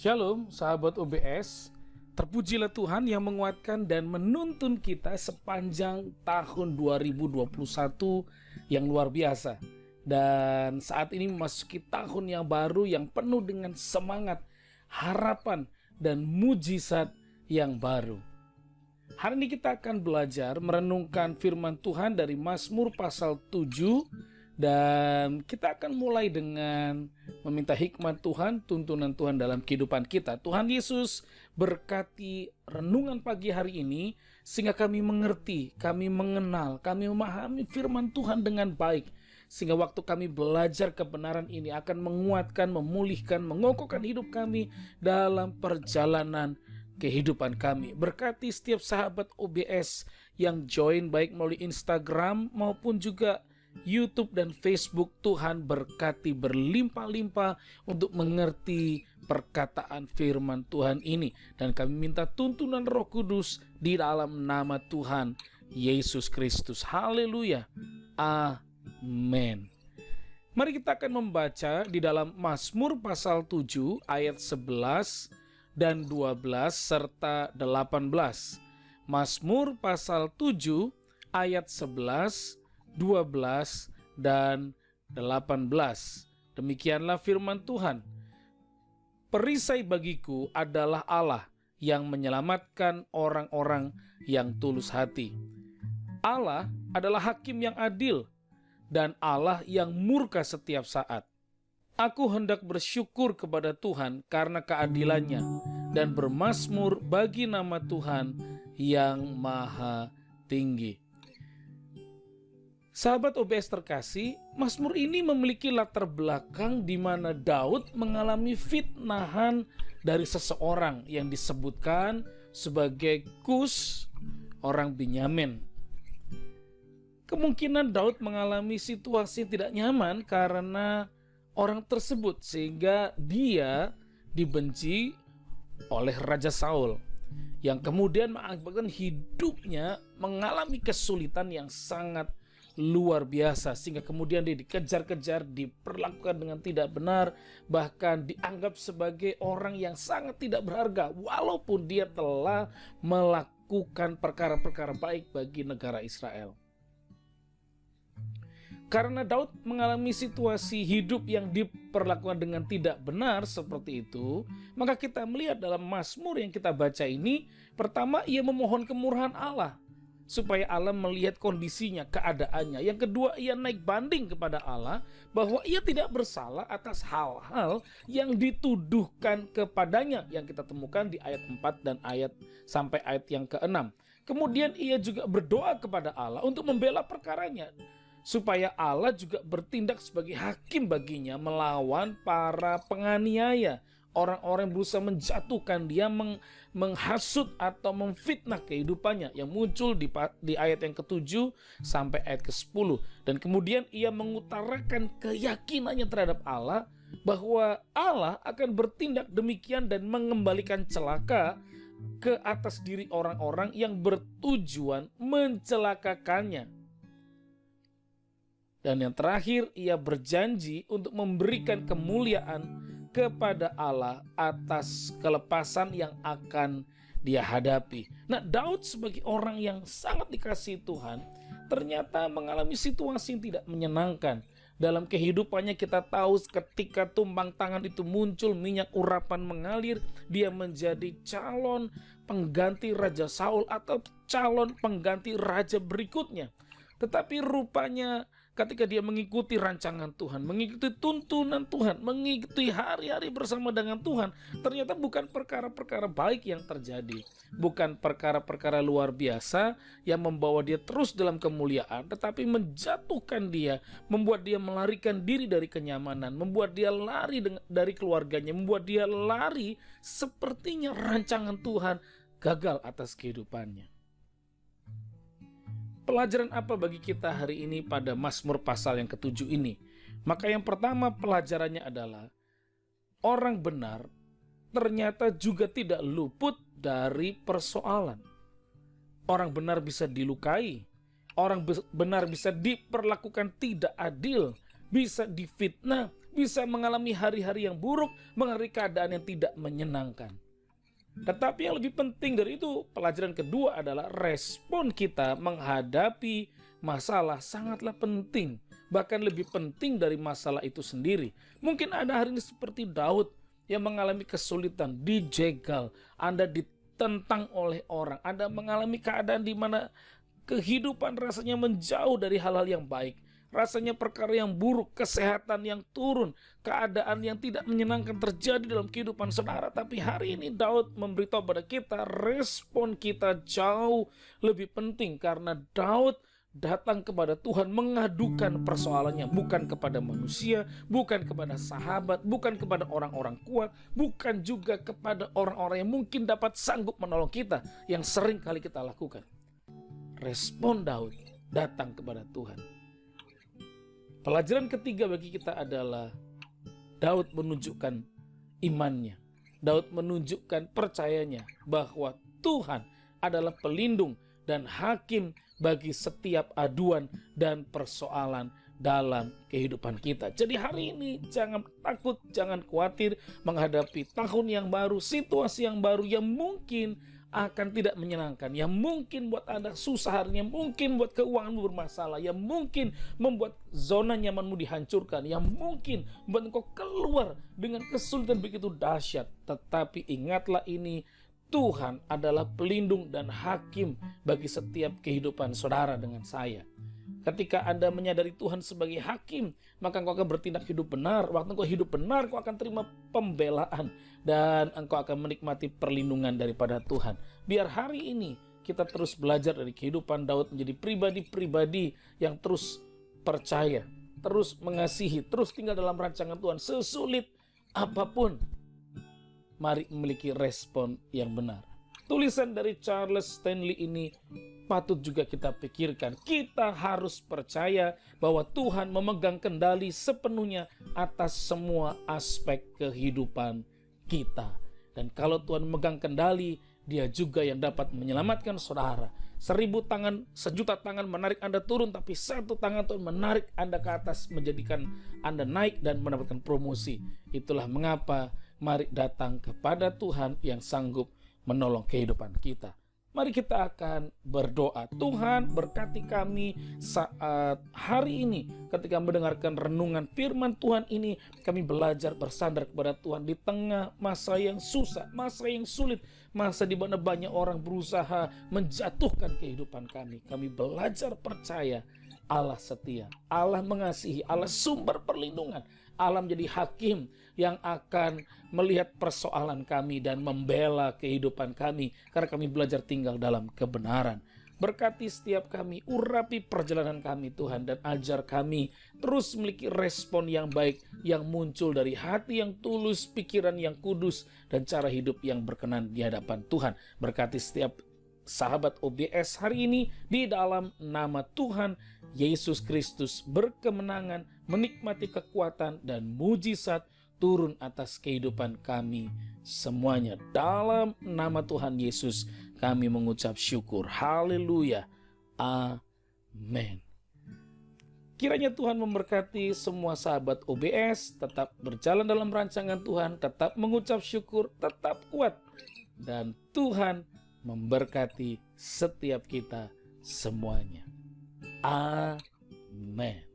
Shalom sahabat OBS, terpujilah Tuhan yang menguatkan dan menuntun kita sepanjang tahun 2021 yang luar biasa. Dan saat ini memasuki tahun yang baru yang penuh dengan semangat, harapan, dan mujizat yang baru. Hari ini kita akan belajar merenungkan firman Tuhan dari Mazmur pasal 7. Dan kita akan mulai dengan meminta hikmat Tuhan, tuntunan Tuhan dalam kehidupan kita. Tuhan Yesus berkati renungan pagi hari ini, sehingga kami mengerti, kami mengenal, kami memahami firman Tuhan dengan baik. Sehingga waktu kami belajar kebenaran ini akan menguatkan, memulihkan, mengokohkan hidup kami dalam perjalanan kehidupan kami. Berkati setiap sahabat OBS yang join baik melalui Instagram maupun juga YouTube dan Facebook. Tuhan berkati berlimpah-limpah untuk mengerti perkataan firman Tuhan ini. Dan kami minta tuntunan Roh Kudus di dalam nama Tuhan Yesus Kristus. Haleluya. Amin. Mari kita akan membaca di dalam Mazmur pasal 7 ayat 11 dan 12 serta 18. Mazmur pasal 7 ayat 11, 12 dan 18. Demikianlah firman Tuhan. Perisai bagiku adalah Allah yang menyelamatkan orang-orang yang tulus hati. Allah adalah hakim yang adil dan Allah yang murka setiap saat. Aku hendak bersyukur kepada Tuhan karena keadilannya dan bermazmur bagi nama Tuhan yang maha tinggi. Sahabat OBS terkasih, Mazmur ini memiliki latar belakang di mana Daud mengalami fitnahan dari seseorang yang disebutkan sebagai Kus, orang Benyamin. Kemungkinan Daud mengalami situasi tidak nyaman karena orang tersebut, sehingga dia dibenci oleh Raja Saul, yang kemudian mengakibatkan hidupnya mengalami kesulitan yang sangat luar biasa, sehingga kemudian dia dikejar-kejar, diperlakukan dengan tidak benar, bahkan dianggap sebagai orang yang sangat tidak berharga walaupun dia telah melakukan perkara-perkara baik bagi negara Israel. Karena Daud mengalami situasi hidup yang diperlakukan dengan tidak benar seperti itu, maka kita melihat dalam Mazmur yang kita baca ini, pertama ia memohon kemurahan Allah supaya Allah melihat kondisinya, keadaannya. Yang kedua, ia naik banding kepada Allah bahwa ia tidak bersalah atas hal-hal yang dituduhkan kepadanya, yang kita temukan di ayat 4 dan sampai ayat yang ke-6. Kemudian ia juga berdoa kepada Allah untuk membela perkaranya, supaya Allah juga bertindak sebagai hakim baginya melawan para penganiaya, orang-orang yang berusaha menjatuhkan dia, menghasut atau memfitnah kehidupannya, yang muncul di ayat yang ke-7 sampai ayat ke-10. Dan kemudian ia mengutarakan keyakinannya terhadap Allah bahwa Allah akan bertindak demikian dan mengembalikan celaka ke atas diri orang-orang yang bertujuan mencelakakannya. Dan yang terakhir, ia berjanji untuk memberikan kemuliaan kepada Allah atas kelepasan yang akan dia hadapi. Nah, Daud sebagai orang yang sangat dikasihi Tuhan ternyata mengalami situasi yang tidak menyenangkan. Dalam kehidupannya kita tahu ketika tumpang tangan itu muncul, minyak urapan mengalir, dia menjadi calon pengganti Raja Saul atau calon pengganti raja berikutnya. Tetapi rupanya ketika dia mengikuti rancangan Tuhan, mengikuti tuntunan Tuhan, mengikuti hari-hari bersama dengan Tuhan, ternyata bukan perkara-perkara baik yang terjadi. Bukan perkara-perkara luar biasa yang membawa dia terus dalam kemuliaan, tetapi menjatuhkan dia, membuat dia melarikan diri dari kenyamanan, membuat dia lari dari keluarganya, membuat dia lari sepertinya rancangan Tuhan gagal atas kehidupannya. Pelajaran apa bagi kita hari ini pada Mazmur pasal yang ke-7 ini? Maka yang pertama pelajarannya adalah orang benar ternyata juga tidak luput dari persoalan. Orang benar bisa dilukai, orang benar bisa diperlakukan tidak adil, bisa difitnah, bisa mengalami hari-hari yang buruk, mengalami keadaan yang tidak menyenangkan. Tetapi yang lebih penting dari itu, pelajaran kedua adalah respon kita menghadapi masalah sangatlah penting. Bahkan lebih penting dari masalah itu sendiri. Mungkin ada hari ini seperti Daud yang mengalami kesulitan, dijegal, Anda ditentang oleh orang, Anda mengalami keadaan di mana kehidupan rasanya menjauh dari hal-hal yang baik. Rasanya perkara yang buruk, kesehatan yang turun, keadaan yang tidak menyenangkan terjadi dalam kehidupan saudara. Tapi hari ini Daud memberitahu pada kita, respon kita jauh lebih penting. Karena Daud datang kepada Tuhan mengadukan persoalannya, bukan kepada manusia, bukan kepada sahabat, bukan kepada orang-orang kuat, bukan juga kepada orang-orang yang mungkin dapat sanggup menolong kita, yang sering kali kita lakukan. Respon Daud datang kepada Tuhan. Pelajaran ketiga bagi kita adalah Daud menunjukkan imannya. Daud menunjukkan percayanya bahwa Tuhan adalah pelindung dan hakim bagi setiap aduan dan persoalan dalam kehidupan kita. Jadi hari ini jangan takut, jangan khawatir menghadapi tahun yang baru, situasi yang baru yang mungkin akan tidak menyenangkan, yang mungkin buat Anda susah harinya, mungkin buat keuanganmu bermasalah, yang mungkin membuat zona nyamanmu dihancurkan, yang mungkin membuat engkau keluar dengan kesulitan begitu dahsyat. Tetapi ingatlah ini, Tuhan adalah pelindung dan hakim bagi setiap kehidupan saudara dengan saya. Ketika Anda menyadari Tuhan sebagai hakim, maka engkau akan bertindak hidup benar. Waktu engkau hidup benar, engkau akan terima pembelaan dan engkau akan menikmati perlindungan daripada Tuhan. Biar hari ini kita terus belajar dari kehidupan Daud menjadi pribadi-pribadi yang terus percaya, terus mengasihi, terus tinggal dalam rancangan Tuhan. Sesulit apapun, mari memiliki respon yang benar. Tulisan dari Charles Stanley ini patut juga kita pikirkan. Kita harus percaya bahwa Tuhan memegang kendali sepenuhnya atas semua aspek kehidupan kita. Dan kalau Tuhan memegang kendali, Dia juga yang dapat menyelamatkan saudara. 1000 tangan, 1.000.000 tangan menarik Anda turun, tapi 1 tangan Tuhan menarik Anda ke atas, menjadikan Anda naik dan mendapatkan promosi. Itulah mengapa mari datang kepada Tuhan yang sanggup menolong kehidupan kita. Mari kita akan berdoa. Tuhan, berkati kami saat hari ini ketika mendengarkan renungan firman Tuhan ini. Kami belajar bersandar kepada Tuhan di tengah masa yang susah, masa yang sulit, masa di mana banyak orang berusaha menjatuhkan kehidupan kami. Kami belajar percaya Allah setia, Allah mengasihi, Allah sumber perlindungan, Allah menjadi hakim yang akan melihat persoalan kami dan membela kehidupan kami karena kami belajar tinggal dalam kebenaran. Berkati setiap kami, urapi perjalanan kami Tuhan, dan ajar kami terus memiliki respon yang baik yang muncul dari hati yang tulus, pikiran yang kudus, dan cara hidup yang berkenan di hadapan Tuhan. Berkati setiap sahabat OBS hari ini di dalam nama Tuhan Yesus Kristus, berkemenangan, menikmati kekuatan dan mujizat turun atas kehidupan kami semuanya. Dalam nama Tuhan Yesus kami mengucap syukur. Haleluya. Amin. Kiranya Tuhan memberkati semua sahabat OBS, tetap berjalan dalam rancangan Tuhan, tetap mengucap syukur, tetap kuat. Dan Tuhan memberkati setiap kita semuanya. Amin.